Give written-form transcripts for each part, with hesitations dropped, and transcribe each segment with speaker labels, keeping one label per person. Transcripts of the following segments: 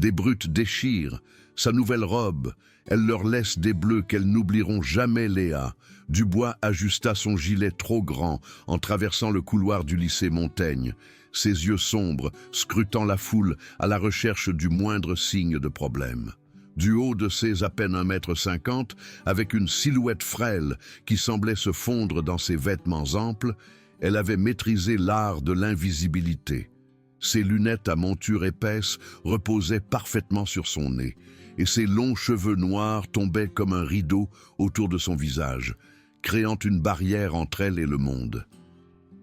Speaker 1: Des brutes déchirent sa nouvelle robe. Elle leur laisse des bleus qu'elles n'oublieront jamais. Léa Dubois ajusta son gilet trop grand en traversant le couloir du lycée Montaigne, ses yeux sombres scrutant la foule à la recherche du moindre signe de problème. Du haut de ses à peine 1,50 m, avec une silhouette frêle qui semblait se fondre dans ses vêtements amples, elle avait maîtrisé l'art de l'invisibilité. Ses lunettes à monture épaisse reposaient parfaitement sur son nez, et ses longs cheveux noirs tombaient comme un rideau autour de son visage, créant une barrière entre elle et le monde.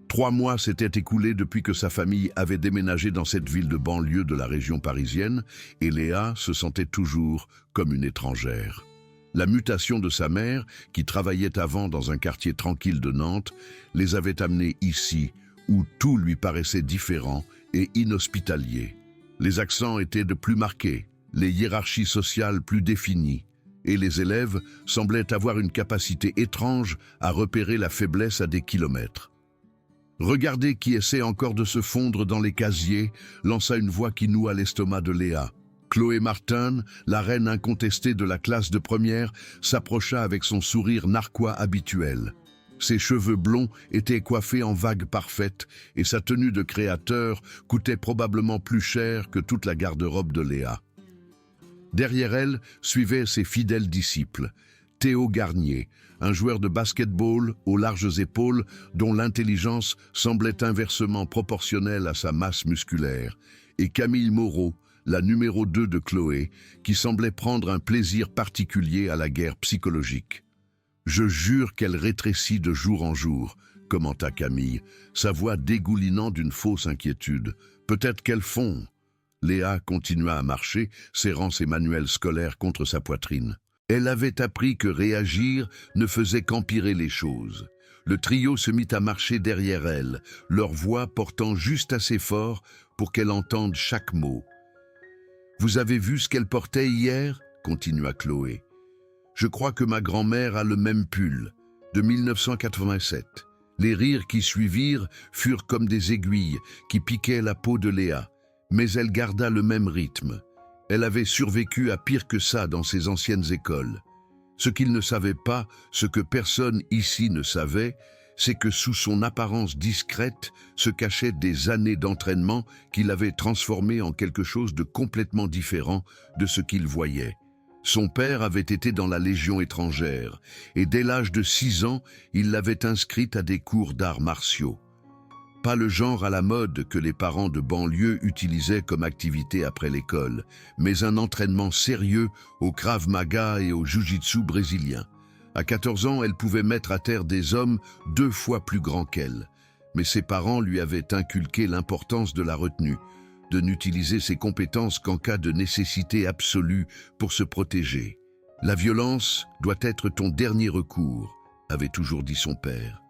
Speaker 1: 3 mois s'étaient écoulés depuis que sa famille avait déménagé dans cette ville de banlieue de la région parisienne, et Léa se sentait toujours comme une étrangère. La mutation de sa mère, qui travaillait avant dans un quartier tranquille de Nantes, les avait amenés ici, où tout lui paraissait différent et inhospitalier. Les accents étaient de plus marqués, les hiérarchies sociales plus définies, et les élèves semblaient avoir une capacité étrange à repérer la faiblesse à des kilomètres. « Regardez qui essaie encore de se fondre dans les casiers », lança une voix qui noua l'estomac de Léa. Chloé Martin, la reine incontestée de la classe de première, s'approcha avec son sourire narquois habituel. Ses cheveux blonds étaient coiffés en vagues parfaites et sa tenue de créateur coûtait probablement plus cher que toute la garde-robe de Léa. Derrière elle suivaient ses fidèles disciples. Théo Garnier, un joueur de basket-ball aux larges épaules dont l'intelligence semblait inversement proportionnelle à sa masse musculaire, et Camille Moreau, la numéro 2 de Chloé, qui semblait prendre un plaisir particulier à la guerre psychologique. « Je jure qu'elle rétrécit de jour en jour », commenta Camille, sa voix dégoulinant d'une fausse inquiétude. « Peut-être qu'elle fond ». Léa continua à marcher, serrant ses manuels scolaires contre sa poitrine. Elle avait appris que réagir ne faisait qu'empirer les choses. Le trio se mit à marcher derrière elle, leur voix portant juste assez fort pour qu'elle entende chaque mot. « Vous avez vu ce qu'elle portait hier ?» continua Chloé. « Je crois que ma grand-mère a le même pull, de 1987. » Les rires qui suivirent furent comme des aiguilles qui piquaient la peau de Léa, mais elle garda le même rythme. Elle avait survécu à pire que ça dans ses anciennes écoles. Ce qu'il ne savait pas, ce que personne ici ne savait, c'est que sous son apparence discrète se cachaient des années d'entraînement qui l'avaient transformé en quelque chose de complètement différent de ce qu'il voyait. Son père avait été dans la Légion étrangère, et dès l'âge de 6 ans, il l'avait inscrite à des cours d'arts martiaux. Pas le genre à la mode que les parents de banlieue utilisaient comme activité après l'école, mais un entraînement sérieux au Krav Maga et au Jiu-Jitsu brésilien. À 14 ans, elle pouvait mettre à terre des hommes 2 fois plus grands qu'elle. Mais ses parents lui avaient inculqué l'importance de la retenue, de n'utiliser ses compétences qu'en cas de nécessité absolue pour se protéger. « La violence doit être ton dernier recours », avait toujours dit son père.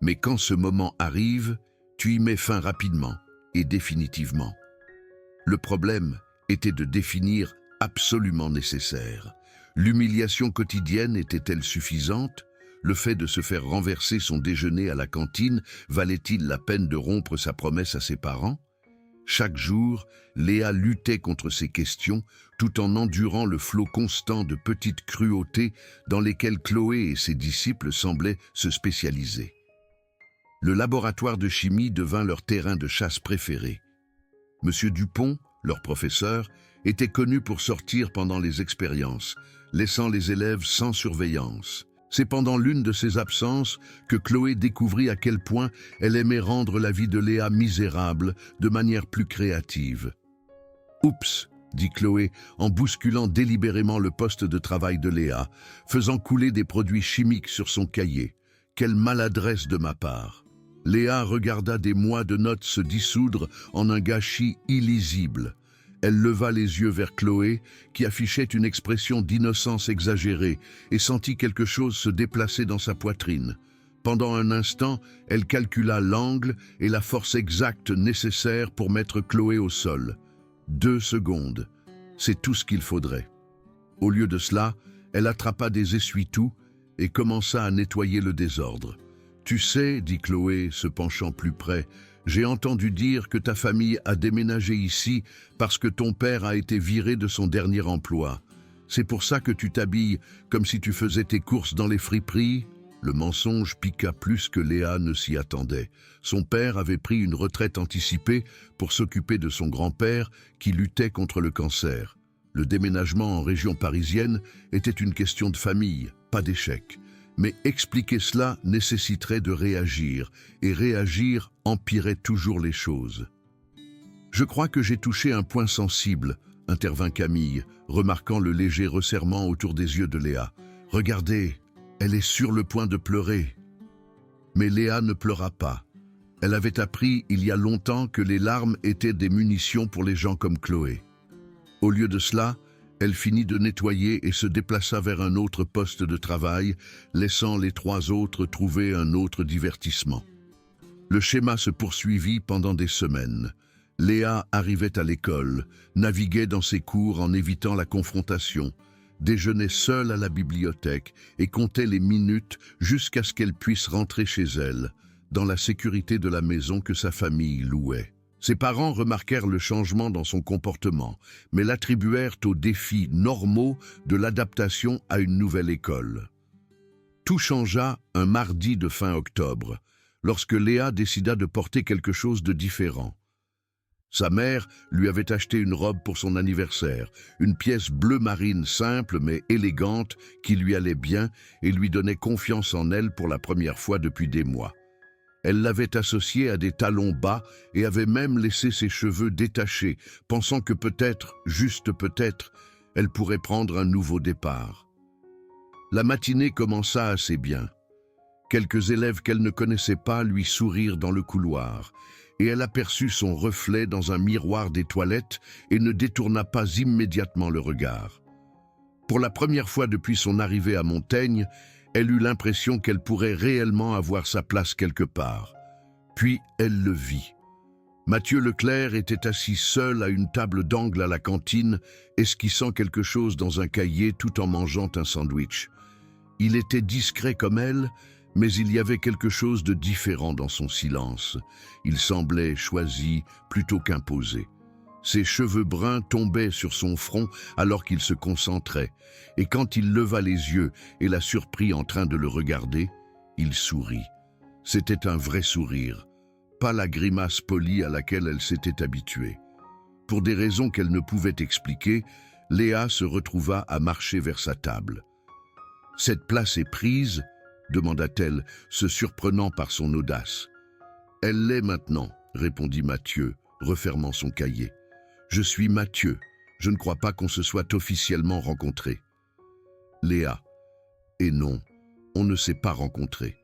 Speaker 1: Mais quand ce moment arrive, tu y mets fin rapidement et définitivement. Le problème était de définir absolument nécessaire. L'humiliation quotidienne était-elle suffisante? Le fait de se faire renverser son déjeuner à la cantine valait-il la peine de rompre sa promesse à ses parents? Chaque jour, Léa luttait contre ces questions tout en endurant le flot constant de petites cruautés dans lesquelles Chloé et ses disciples semblaient se spécialiser. Le laboratoire de chimie devint leur terrain de chasse préféré. Monsieur Dupont, leur professeur, était connu pour sortir pendant les expériences, laissant les élèves sans surveillance. C'est pendant l'une de ces absences que Chloé découvrit à quel point elle aimait rendre la vie de Léa misérable de manière plus créative. « Oups !» dit Chloé en bousculant délibérément le poste de travail de Léa, faisant couler des produits chimiques sur son cahier. « Quelle maladresse de ma part !» Léa regarda des mois de notes se dissoudre en un gâchis illisible. Elle leva les yeux vers Chloé, qui affichait une expression d'innocence exagérée, et sentit quelque chose se déplacer dans sa poitrine. Pendant un instant, elle calcula l'angle et la force exacte nécessaire pour mettre Chloé au sol. 2 secondes, c'est tout ce qu'il faudrait. Au lieu de cela, elle attrapa des essuie-tout et commença à nettoyer le désordre. « Tu sais, dit Chloé, se penchant plus près, J'ai entendu dire que ta famille a déménagé ici parce que ton père a été viré de son dernier emploi. C'est pour ça que tu t'habilles comme si tu faisais tes courses dans les friperies ?» Le mensonge piqua plus que Léa ne s'y attendait. Son père avait pris une retraite anticipée pour s'occuper de son grand-père qui luttait contre le cancer. Le déménagement en région parisienne était une question de famille, pas d'échec. Mais expliquer cela nécessiterait de réagir, et réagir empirait toujours les choses. « Je crois que j'ai touché un point sensible », intervint Camille, remarquant le léger resserrement autour des yeux de Léa. « Regardez, elle est sur le point de pleurer. » Mais Léa ne pleura pas. Elle avait appris il y a longtemps que les larmes étaient des munitions pour les gens comme Chloé. Au lieu de cela, elle finit de nettoyer et se déplaça vers un autre poste de travail, laissant les trois autres trouver un autre divertissement. Le schéma se poursuivit pendant des semaines. Léa arrivait à l'école, naviguait dans ses cours en évitant la confrontation, déjeunait seule à la bibliothèque et comptait les minutes jusqu'à ce qu'elle puisse rentrer chez elle, dans la sécurité de la maison que sa famille louait. Ses parents remarquèrent le changement dans son comportement, mais l'attribuèrent aux défis normaux de l'adaptation à une nouvelle école. Tout changea un mardi de fin octobre, lorsque Léa décida de porter quelque chose de différent. Sa mère lui avait acheté une robe pour son anniversaire, une pièce bleu marine simple mais élégante qui lui allait bien et lui donnait confiance en elle pour la première fois depuis des mois. Elle l'avait associée à des talons bas et avait même laissé ses cheveux détachés, pensant que peut-être, juste peut-être, elle pourrait prendre un nouveau départ. La matinée commença assez bien. Quelques élèves qu'elle ne connaissait pas lui sourirent dans le couloir, et elle aperçut son reflet dans un miroir des toilettes et ne détourna pas immédiatement le regard. Pour la première fois depuis son arrivée à Montaigne, elle eut l'impression qu'elle pourrait réellement avoir sa place quelque part. Puis elle le vit. Mathieu Leclerc était assis seul à une table d'angle à la cantine, esquissant quelque chose dans un cahier tout en mangeant un sandwich. Il était discret comme elle, mais il y avait quelque chose de différent dans son silence. Il semblait choisi plutôt qu'imposé. Ses cheveux bruns tombaient sur son front alors qu'il se concentrait, et quand il leva les yeux et la surprit en train de le regarder, il sourit. C'était un vrai sourire, pas la grimace polie à laquelle elle s'était habituée. Pour des raisons qu'elle ne pouvait expliquer, Léa se retrouva à marcher vers sa table. « Cette place est prise ?» demanda-t-elle, se surprenant par son audace. « Elle l'est maintenant », répondit Mathieu, refermant son cahier. « Je suis Mathieu. Je ne crois pas qu'on se soit officiellement rencontrés. » Léa. « Et non, on ne s'est pas rencontrés. »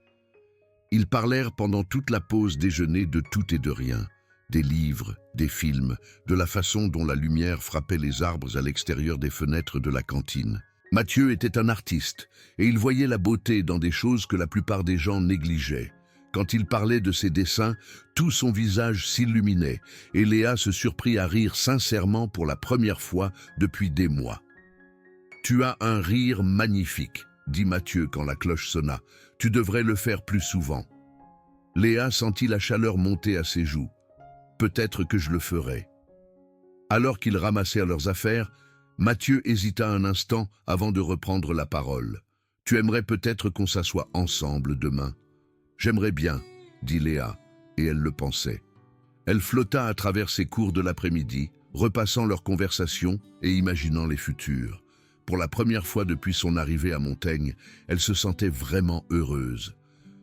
Speaker 1: Ils parlèrent pendant toute la pause déjeuner de tout et de rien, des livres, des films, de la façon dont la lumière frappait les arbres à l'extérieur des fenêtres de la cantine. Mathieu était un artiste, et il voyait la beauté dans des choses que la plupart des gens négligeaient. Quand il parlait de ses dessins, tout son visage s'illuminait, et Léa se surprit à rire sincèrement pour la première fois depuis des mois. « Tu as un rire magnifique », dit Mathieu quand la cloche sonna. « Tu devrais le faire plus souvent. » Léa sentit la chaleur monter à ses joues. « Peut-être que je le ferai. » Alors qu'ils ramassèrent leurs affaires, Mathieu hésita un instant avant de reprendre la parole. « Tu aimerais peut-être qu'on s'assoie ensemble demain ?»« J'aimerais bien, » dit Léa, et elle le pensait. Elle flotta à travers ses cours de l'après-midi, repassant leurs conversations et imaginant les futurs. Pour la première fois depuis son arrivée à Montaigne, elle se sentait vraiment heureuse.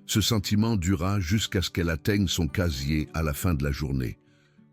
Speaker 1: Ce sentiment dura jusqu'à ce qu'elle atteigne son casier à la fin de la journée.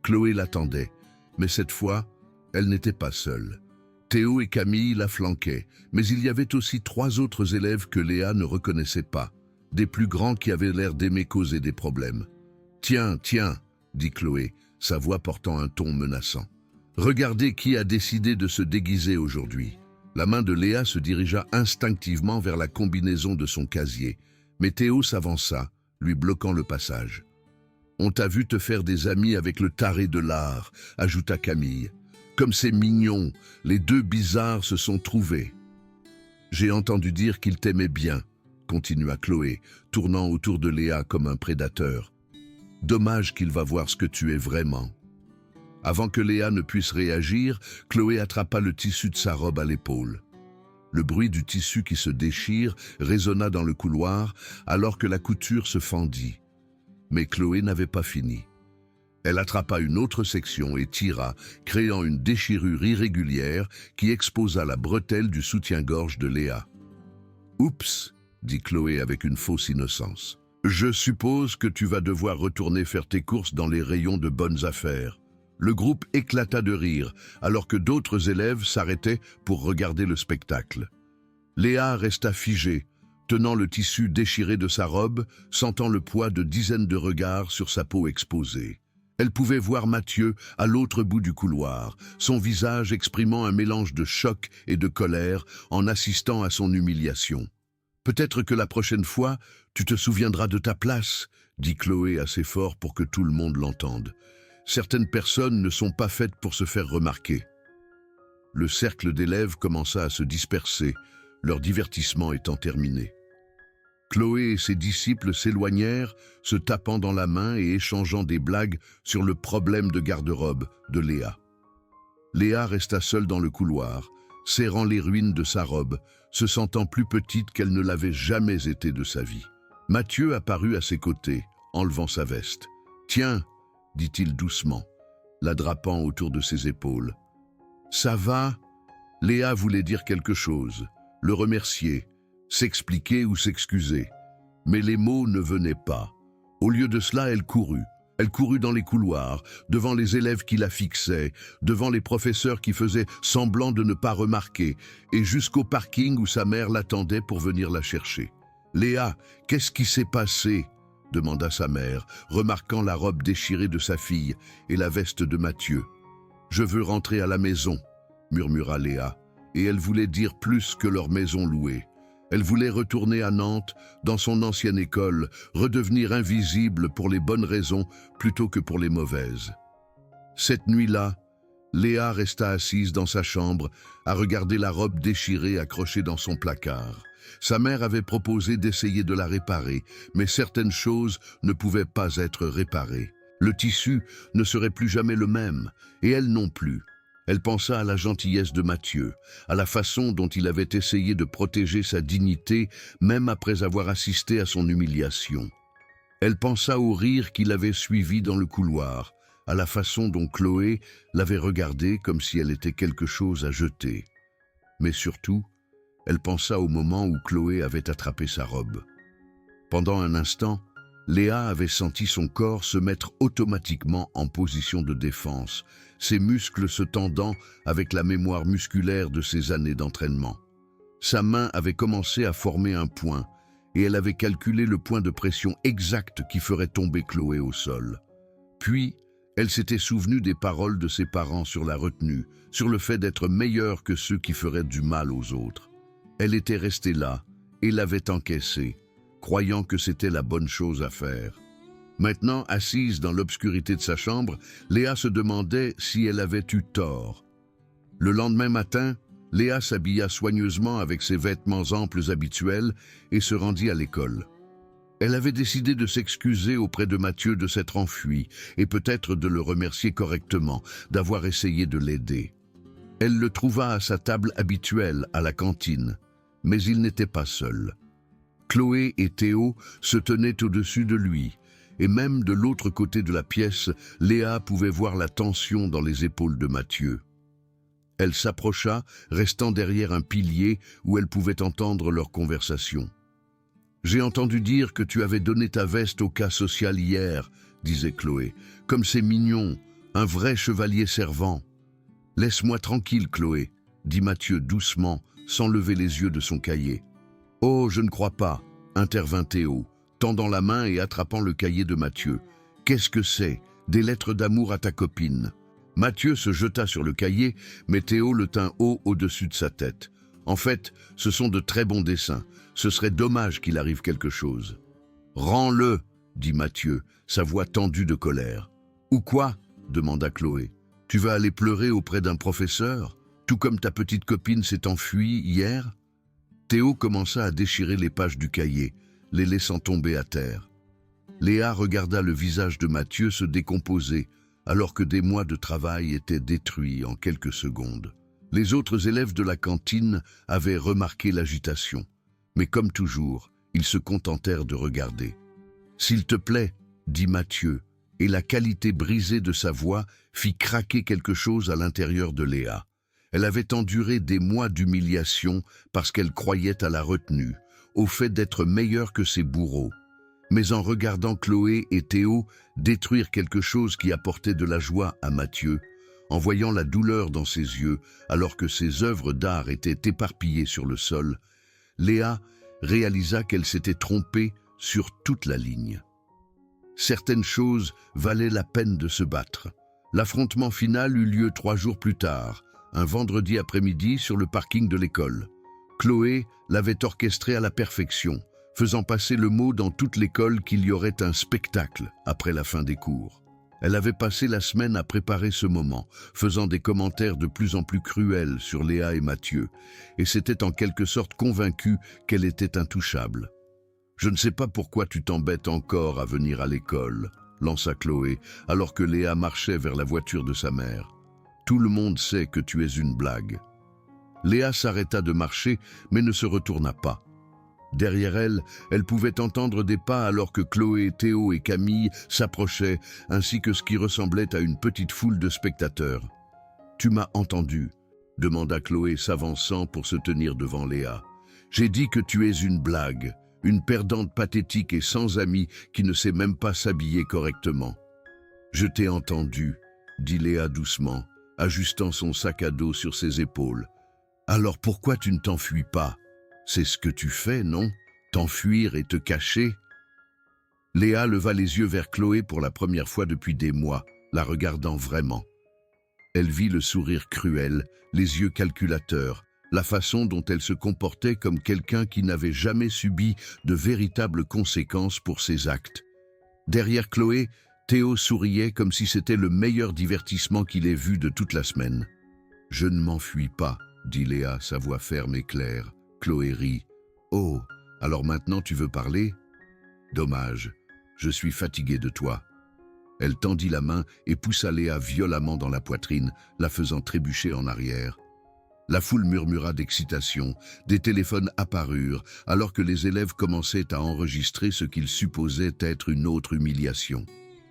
Speaker 1: Chloé l'attendait, mais cette fois, elle n'était pas seule. Théo et Camille la flanquaient, mais il y avait aussi 3 autres élèves que Léa ne reconnaissait pas, des plus grands qui avaient l'air d'aimer causer des problèmes. « Tiens, tiens !» dit Chloé, sa voix portant un ton menaçant. « Regardez qui a décidé de se déguiser aujourd'hui. » La main de Léa se dirigea instinctivement vers la combinaison de son casier, mais Théo s'avança, lui bloquant le passage. « On t'a vu te faire des amis avec le taré de l'art », ajouta Camille. « Comme c'est mignon, les 2 bizarres se sont trouvés. »« J'ai entendu dire qu'il t'aimait bien », continua Chloé, tournant autour de Léa comme un prédateur. Dommage qu'il va voir ce que tu es vraiment. » Avant que Léa ne puisse réagir, Chloé attrapa le tissu de sa robe à l'épaule. Le bruit du tissu qui se déchire résonna dans le couloir alors que la couture se fendit. Mais Chloé n'avait pas fini. Elle attrapa une autre section et tira, créant une déchirure irrégulière qui exposa la bretelle du soutien-gorge de Léa. « Oups !» dit Chloé avec une fausse innocence. « Je suppose que tu vas devoir retourner faire tes courses dans les rayons de bonnes affaires. » Le groupe éclata de rire, alors que d'autres élèves s'arrêtaient pour regarder le spectacle. Léa resta figée, tenant le tissu déchiré de sa robe, sentant le poids de dizaines de regards sur sa peau exposée. Elle pouvait voir Mathieu à l'autre bout du couloir, son visage exprimant un mélange de choc et de colère en assistant à son humiliation. « Peut-être que la prochaine fois, tu te souviendras de ta place, » dit Chloé assez fort pour que tout le monde l'entende. « Certaines personnes ne sont pas faites pour se faire remarquer. » Le cercle d'élèves commença à se disperser, leur divertissement étant terminé. Chloé et ses disciples s'éloignèrent, se tapant dans la main et échangeant des blagues sur le problème de garde-robe de Léa. Léa resta seule dans le couloir, serrant les ruines de sa robe, se sentant plus petite qu'elle ne l'avait jamais été de sa vie. Mathieu apparut à ses côtés, enlevant sa veste. « Tiens !» dit-il doucement, la drapant autour de ses épaules. « Ça va ?» Léa voulait dire quelque chose, le remercier, s'expliquer ou s'excuser. Mais les mots ne venaient pas. Au lieu de cela, elle courut. Elle courut dans les couloirs, devant les élèves qui la fixaient, devant les professeurs qui faisaient semblant de ne pas remarquer, et jusqu'au parking où sa mère l'attendait pour venir la chercher. « Léa, qu'est-ce qui s'est passé ?» demanda sa mère, remarquant la robe déchirée de sa fille et la veste de Mathieu. « Je veux rentrer à la maison », murmura Léa, et elle voulait dire plus que leur maison louée. Elle voulait retourner à Nantes, dans son ancienne école, redevenir invisible pour les bonnes raisons plutôt que pour les mauvaises. Cette nuit-là, Léa resta assise dans sa chambre, à regarder la robe déchirée accrochée dans son placard. Sa mère avait proposé d'essayer de la réparer, mais certaines choses ne pouvaient pas être réparées. Le tissu ne serait plus jamais le même, et elle non plus. Elle pensa à la gentillesse de Mathieu, à la façon dont il avait essayé de protéger sa dignité, même après avoir assisté à son humiliation. Elle pensa au rire qu'il avait suivi dans le couloir, à la façon dont Chloé l'avait regardée comme si elle était quelque chose à jeter. Mais surtout, elle pensa au moment où Chloé avait attrapé sa robe. Pendant un instant, Léa avait senti son corps se mettre automatiquement en position de défense, ses muscles se tendant avec la mémoire musculaire de ses années d'entraînement. Sa main avait commencé à former un point, et elle avait calculé le point de pression exact qui ferait tomber Chloé au sol. Puis, elle s'était souvenue des paroles de ses parents sur la retenue, sur le fait d'être meilleure que ceux qui feraient du mal aux autres. Elle était restée là, et l'avait encaissée, croyant que c'était la bonne chose à faire. Maintenant, assise dans l'obscurité de sa chambre, Léa se demandait si elle avait eu tort. Le lendemain matin, Léa s'habilla soigneusement avec ses vêtements amples habituels et se rendit à l'école. Elle avait décidé de s'excuser auprès de Mathieu de s'être enfuie et peut-être de le remercier correctement, d'avoir essayé de l'aider. Elle le trouva à sa table habituelle, à la cantine, mais il n'était pas seul. Chloé et Théo se tenaient au-dessus de lui, et même de l'autre côté de la pièce, Léa pouvait voir la tension dans les épaules de Mathieu. Elle s'approcha, restant derrière un pilier où elle pouvait entendre leur conversation. « J'ai entendu dire que tu avais donné ta veste au cas social hier, » disait Chloé. « Comme c'est mignon, un vrai chevalier servant. »« Laisse-moi tranquille, Chloé, » dit Mathieu doucement, sans lever les yeux de son cahier. « Oh, je ne crois pas, » intervint Théo, tendant la main et attrapant le cahier de Mathieu. « Qu'est-ce que c'est? Des lettres d'amour à ta copine ?» Mathieu se jeta sur le cahier, mais Théo le tint haut au-dessus de sa tête. « En fait, ce sont de très bons dessins. Ce serait dommage qu'il arrive quelque chose. »« Rends-le » dit Mathieu, sa voix tendue de colère. « Ou quoi ?» demanda Chloé. « Tu vas aller pleurer auprès d'un professeur, tout comme ta petite copine s'est enfuie hier ?» Théo commença à déchirer les pages du cahier, les laissant tomber à terre. Léa regarda le visage de Mathieu se décomposer, alors que des mois de travail étaient détruits en quelques secondes. Les autres élèves de la cantine avaient remarqué l'agitation, mais comme toujours, ils se contentèrent de regarder. « S'il te plaît, » dit Mathieu, et la qualité brisée de sa voix fit craquer quelque chose à l'intérieur de Léa. Elle avait enduré des mois d'humiliation parce qu'elle croyait à la retenue, au fait d'être meilleure que ses bourreaux. Mais en regardant Chloé et Théo détruire quelque chose qui apportait de la joie à Mathieu, en voyant la douleur dans ses yeux alors que ses œuvres d'art étaient éparpillées sur le sol, Léa réalisa qu'elle s'était trompée sur toute la ligne. Certaines choses valaient la peine de se battre. L'affrontement final eut lieu 3 jours plus tard, un vendredi après-midi sur le parking de l'école. Chloé l'avait orchestré à la perfection, faisant passer le mot dans toute l'école qu'il y aurait un spectacle après la fin des cours. Elle avait passé la semaine à préparer ce moment, faisant des commentaires de plus en plus cruels sur Léa et Mathieu, et s'était en quelque sorte convaincue qu'elle était intouchable. « Je ne sais pas pourquoi tu t'embêtes encore à venir à l'école », lança Chloé, alors que Léa marchait vers la voiture de sa mère. « Tout le monde sait que tu es une blague. » Léa s'arrêta de marcher, mais ne se retourna pas. Derrière elle, elle pouvait entendre des pas alors que Chloé, Théo et Camille s'approchaient, ainsi que ce qui ressemblait à une petite foule de spectateurs. « Tu m'as entendu ?» demanda Chloé s'avançant pour se tenir devant Léa. « J'ai dit que tu es une blague, une perdante pathétique et sans amis qui ne sait même pas s'habiller correctement. »« Je t'ai entendu » dit Léa doucement, ajustant son sac à dos sur ses épaules. « Alors pourquoi tu ne t'enfuis pas ? C'est ce que tu fais, non ? T'enfuir et te cacher ?» Léa leva les yeux vers Chloé pour la première fois depuis des mois, la regardant vraiment. Elle vit le sourire cruel, les yeux calculateurs, la façon dont elle se comportait comme quelqu'un qui n'avait jamais subi de véritables conséquences pour ses actes. Derrière Chloé, Théo souriait comme si c'était le meilleur divertissement qu'il ait vu de toute la semaine. « Je ne m'enfuis pas », dit Léa, sa voix ferme et claire. Chloé rit. « Oh, alors maintenant tu veux parler ? Dommage, je suis fatiguée de toi. » Elle tendit la main et poussa Léa violemment dans la poitrine, la faisant trébucher en arrière. La foule murmura d'excitation, des téléphones apparurent, alors que les élèves commençaient à enregistrer ce qu'ils supposaient être une autre humiliation.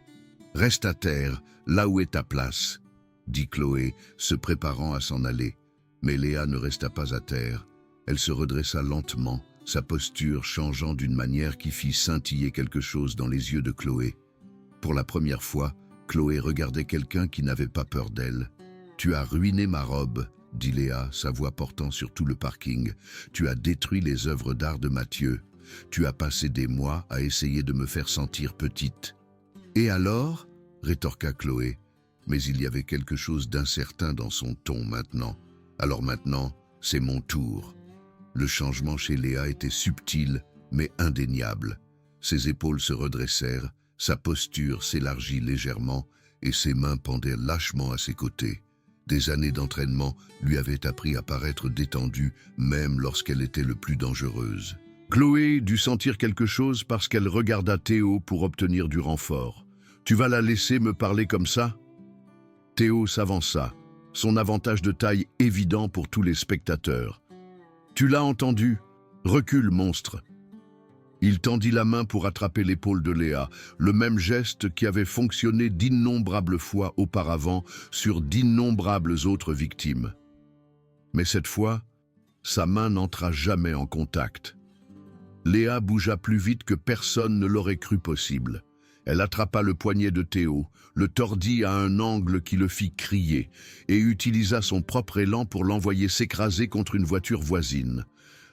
Speaker 1: « Reste à terre, là où est ta place », dit Chloé, se préparant à s'en aller. Mais Léa ne resta pas à terre. Elle se redressa lentement, sa posture changeant d'une manière qui fit scintiller quelque chose dans les yeux de Chloé. Pour la première fois, Chloé regardait quelqu'un qui n'avait pas peur d'elle. « Tu as ruiné ma robe », dit Léa, sa voix portant sur tout le parking. « Tu as détruit les œuvres d'art de Mathieu. Tu as passé des mois à essayer de me faire sentir petite. »« Et alors ?» rétorqua Chloé. Mais il y avait quelque chose d'incertain dans son ton maintenant. « Alors maintenant, c'est mon tour. » Le changement chez Léa était subtil, mais indéniable. Ses épaules se redressèrent, sa posture s'élargit légèrement et ses mains pendaient lâchement à ses côtés. Des années d'entraînement lui avaient appris à paraître détendue, même lorsqu'elle était le plus dangereuse. Chloé dut sentir quelque chose parce qu'elle regarda Théo pour obtenir du renfort. « Tu vas la laisser me parler comme ça ?» Théo s'avança, son avantage de taille évident pour tous les spectateurs. « Tu l'as entendu ? Recule, monstre !» Il tendit la main pour attraper l'épaule de Léa, le même geste qui avait fonctionné d'innombrables fois auparavant sur d'innombrables autres victimes. Mais cette fois, sa main n'entra jamais en contact. Léa bougea plus vite que personne ne l'aurait cru possible. Elle attrapa le poignet de Théo, le tordit à un angle qui le fit crier, et utilisa son propre élan pour l'envoyer s'écraser contre une voiture voisine.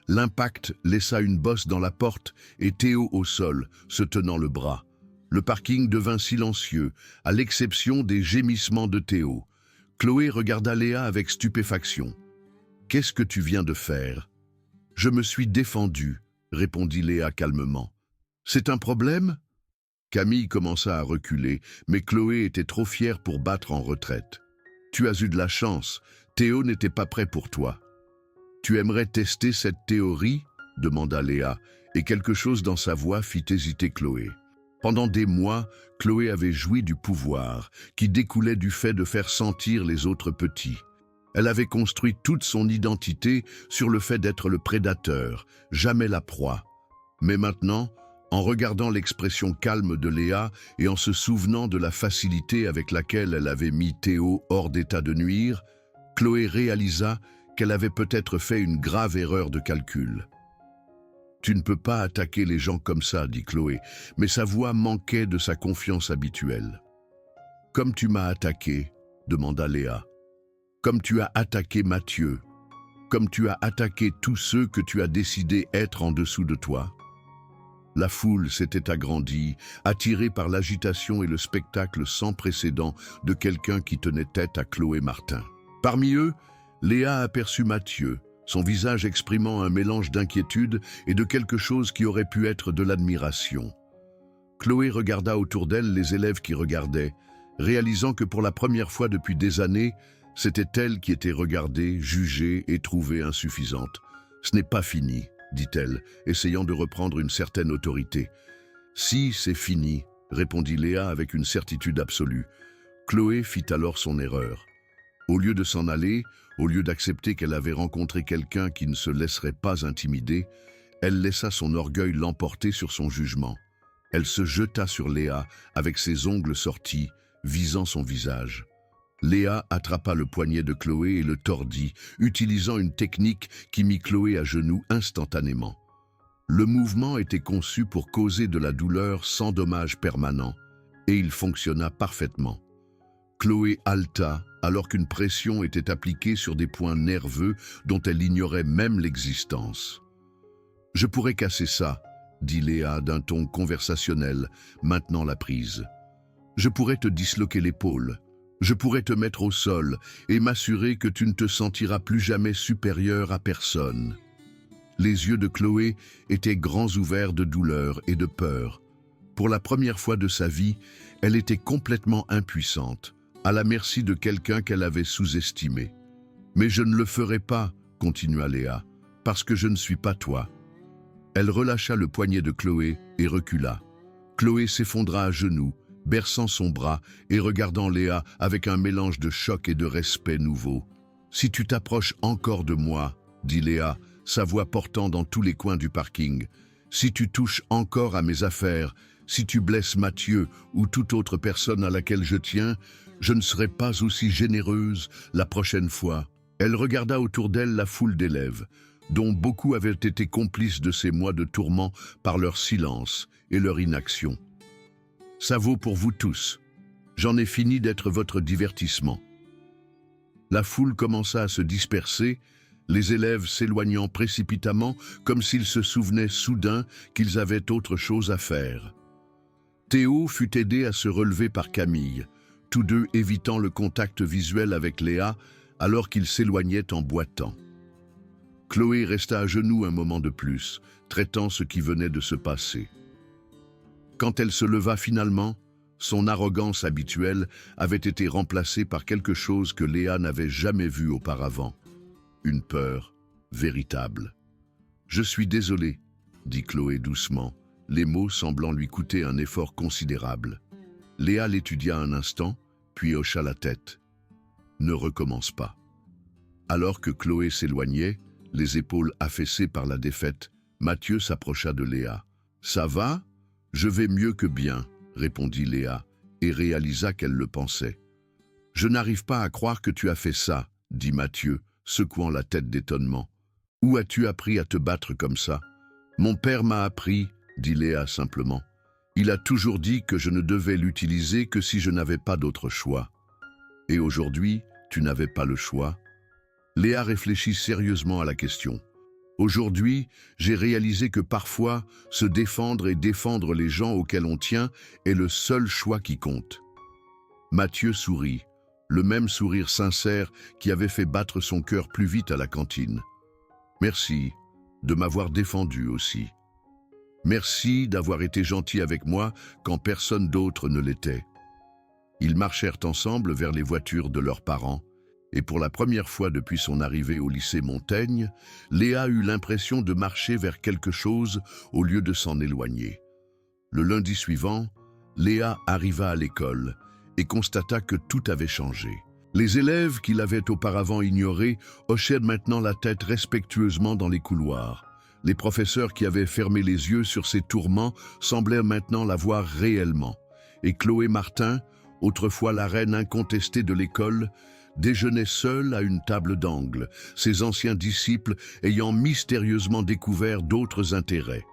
Speaker 1: L'impact laissa une bosse dans la porte et Théo au sol, se tenant le bras. Le parking devint silencieux, à l'exception des gémissements de Théo. Chloé regarda Léa avec stupéfaction. « Qu'est-ce que tu viens de faire ?»« Je me suis défendue, » répondit Léa calmement. « C'est un problème ?» Camille commença à reculer, mais Chloé était trop fière pour battre en retraite. « Tu as eu de la chance, Théo n'était pas prêt pour toi. »« Tu aimerais tester cette théorie ?» demanda Léa, et quelque chose dans sa voix fit hésiter Chloé. Pendant des mois, Chloé avait joui du pouvoir, qui découlait du fait de faire sentir les autres petits. Elle avait construit toute son identité sur le fait d'être le prédateur, jamais la proie. Mais maintenant, en regardant l'expression calme de Léa et en se souvenant de la facilité avec laquelle elle avait mis Théo hors d'état de nuire, Chloé réalisa qu'elle avait peut-être fait une grave erreur de calcul. « Tu ne peux pas attaquer les gens comme ça, dit Chloé, mais sa voix manquait de sa confiance habituelle. « Comme tu m'as attaqué, demanda Léa. « Comme tu as attaqué Mathieu, comme tu as attaqué tous ceux que tu as décidé être en dessous de toi. » La foule s'était agrandie, attirée par l'agitation et le spectacle sans précédent de quelqu'un qui tenait tête à Chloé Martin. Parmi eux, Léa aperçut Mathieu, son visage exprimant un mélange d'inquiétude et de quelque chose qui aurait pu être de l'admiration. Chloé regarda autour d'elle les élèves qui regardaient, réalisant que pour la première fois depuis des années, c'était elle qui était regardée, jugée et trouvée insuffisante. « Ce n'est pas fini », dit-elle, essayant de reprendre une certaine autorité. « Si, c'est fini », répondit Léa avec une certitude absolue. Chloé fit alors son erreur. Au lieu de s'en aller, au lieu d'accepter qu'elle avait rencontré quelqu'un qui ne se laisserait pas intimider, elle laissa son orgueil l'emporter sur son jugement. Elle se jeta sur Léa avec ses ongles sortis, visant son visage. Léa attrapa le poignet de Chloé et le tordit, utilisant une technique qui mit Chloé à genoux instantanément. Le mouvement était conçu pour causer de la douleur sans dommage permanent, et il fonctionna parfaitement. Chloé haleta alors qu'une pression était appliquée sur des points nerveux dont elle ignorait même l'existence. « Je pourrais casser ça », dit Léa d'un ton conversationnel, maintenant la prise. « Je pourrais te disloquer l'épaule. Je pourrais te mettre au sol et m'assurer que tu ne te sentiras plus jamais supérieur à personne. » Les yeux de Chloé étaient grands ouverts de douleur et de peur. Pour la première fois de sa vie, elle était complètement impuissante, à la merci de quelqu'un qu'elle avait sous-estimé. « Mais je ne le ferai pas, » continua Léa, « parce que je ne suis pas toi. » Elle relâcha le poignet de Chloé et recula. Chloé s'effondra à genoux, berçant son bras et regardant Léa avec un mélange de choc et de respect nouveau. « Si tu t'approches encore de moi, » dit Léa, sa voix portant dans tous les coins du parking, « si tu touches encore à mes affaires, si tu blesses Mathieu ou toute autre personne à laquelle je tiens, je ne serai pas aussi généreuse la prochaine fois. » Elle regarda autour d'elle la foule d'élèves, dont beaucoup avaient été complices de ces mois de tourments par leur silence et leur inaction. « Ça vaut pour vous tous. J'en ai fini d'être votre divertissement. » La foule commença à se disperser, les élèves s'éloignant précipitamment comme s'ils se souvenaient soudain qu'ils avaient autre chose à faire. Théo fut aidé à se relever par Camille, tous deux évitant le contact visuel avec Léa alors qu'ils s'éloignaient en boitant. Chloé resta à genoux un moment de plus, traitant ce qui venait de se passer. Quand elle se leva finalement, son arrogance habituelle avait été remplacée par quelque chose que Léa n'avait jamais vu auparavant. Une peur véritable. « Je suis désolée, » dit Chloé doucement, les mots semblant lui coûter un effort considérable. Léa l'étudia un instant, puis hocha la tête. « Ne recommence pas. » Alors que Chloé s'éloignait, les épaules affaissées par la défaite, Mathieu s'approcha de Léa. « Ça va ? Je vais mieux que bien, » répondit Léa, et réalisa qu'elle le pensait. « Je n'arrive pas à croire que tu as fait ça, » dit Mathieu, secouant la tête d'étonnement. « Où as-tu appris à te battre comme ça ?»« Mon père m'a appris, » dit Léa simplement. « Il a toujours dit que je ne devais l'utiliser que si je n'avais pas d'autre choix. » « Et aujourd'hui, tu n'avais pas le choix ?» Léa réfléchit sérieusement à la question. « Aujourd'hui, j'ai réalisé que parfois, se défendre et défendre les gens auxquels on tient est le seul choix qui compte. » Mathieu sourit, le même sourire sincère qui avait fait battre son cœur plus vite à la cantine. « Merci de m'avoir défendu aussi. Merci d'avoir été gentil avec moi quand personne d'autre ne l'était. » Ils marchèrent ensemble vers les voitures de leurs parents, et pour la première fois depuis son arrivée au lycée Montaigne, Léa eut l'impression de marcher vers quelque chose au lieu de s'en éloigner. Le lundi suivant, Léa arriva à l'école et constata que tout avait changé. Les élèves qui l'avaient auparavant ignorée hochaient maintenant la tête respectueusement dans les couloirs. Les professeurs qui avaient fermé les yeux sur ses tourments semblaient maintenant la voir réellement. Et Chloé Martin, autrefois la reine incontestée de l'école, déjeunait seule à une table d'angle, ses anciens disciples ayant mystérieusement découvert d'autres intérêts.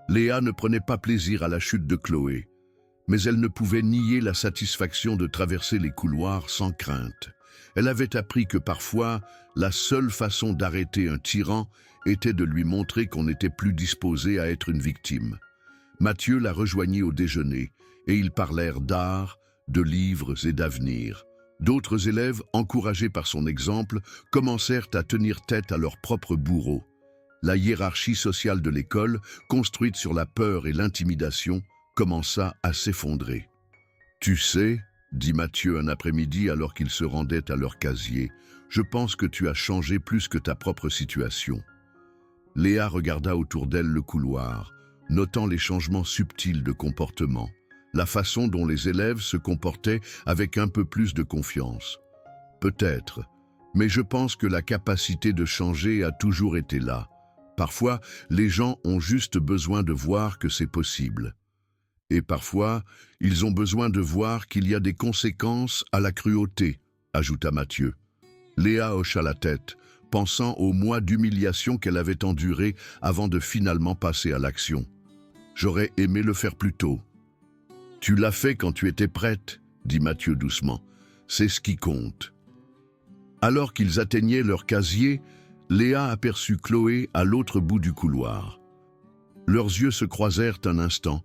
Speaker 1: Léa ne prenait pas plaisir à la chute de Chloé, mais elle ne pouvait nier la satisfaction de traverser les couloirs sans crainte. Elle avait appris que parfois, la seule façon d'arrêter un tyran était de lui montrer qu'on n'était plus disposé à être une victime. Mathieu la rejoignit au déjeuner, et ils parlèrent d'art, de livres et d'avenir. D'autres élèves, encouragés par son exemple, commencèrent à tenir tête à leur propre bourreau. La hiérarchie sociale de l'école, construite sur la peur et l'intimidation, commença à s'effondrer. « Tu sais, » dit Mathieu un après-midi alors qu'ils se rendaient à leur casier, « je pense que tu as changé plus que ta propre situation. » Léa regarda autour d'elle le couloir, notant les changements subtils de comportement, la façon dont les élèves se comportaient avec un peu plus de confiance. Peut-être, mais je pense que la capacité de changer a toujours été là. Parfois, les gens ont juste besoin de voir que c'est possible. Et parfois, ils ont besoin de voir qu'il y a des conséquences à la cruauté, ajouta Mathieu. Léa hocha la tête, pensant aux mois d'humiliation qu'elle avait endurés avant de finalement passer à l'action. « J'aurais aimé le faire plus tôt. »« Tu l'as fait quand tu étais prête, » dit Mathieu doucement. « C'est ce qui compte. » Alors qu'ils atteignaient leur casier, Léa aperçut Chloé à l'autre bout du couloir. Leurs yeux se croisèrent un instant,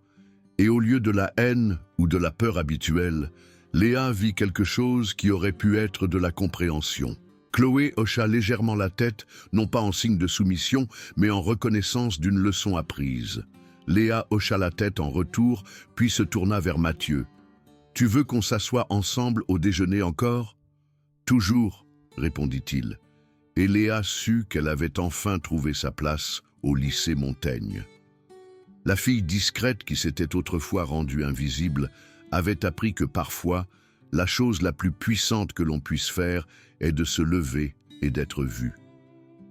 Speaker 1: et au lieu de la haine ou de la peur habituelle, Léa vit quelque chose qui aurait pu être de la compréhension. Chloé hocha légèrement la tête, non pas en signe de soumission, mais en reconnaissance d'une leçon apprise. Léa hocha la tête en retour, puis se tourna vers Mathieu. « Tu veux qu'on s'assoie ensemble au déjeuner encore ?»« Toujours, » répondit-il. Et Léa sut qu'elle avait enfin trouvé sa place au lycée Montaigne. La fille discrète qui s'était autrefois rendue invisible avait appris que parfois, la chose la plus puissante que l'on puisse faire est de se lever et d'être vue.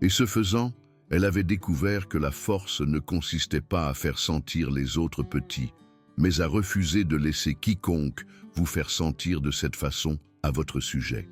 Speaker 1: Et ce faisant, elle avait découvert que la force ne consistait pas à faire sentir les autres petits, mais à refuser de laisser quiconque vous faire sentir de cette façon à votre sujet.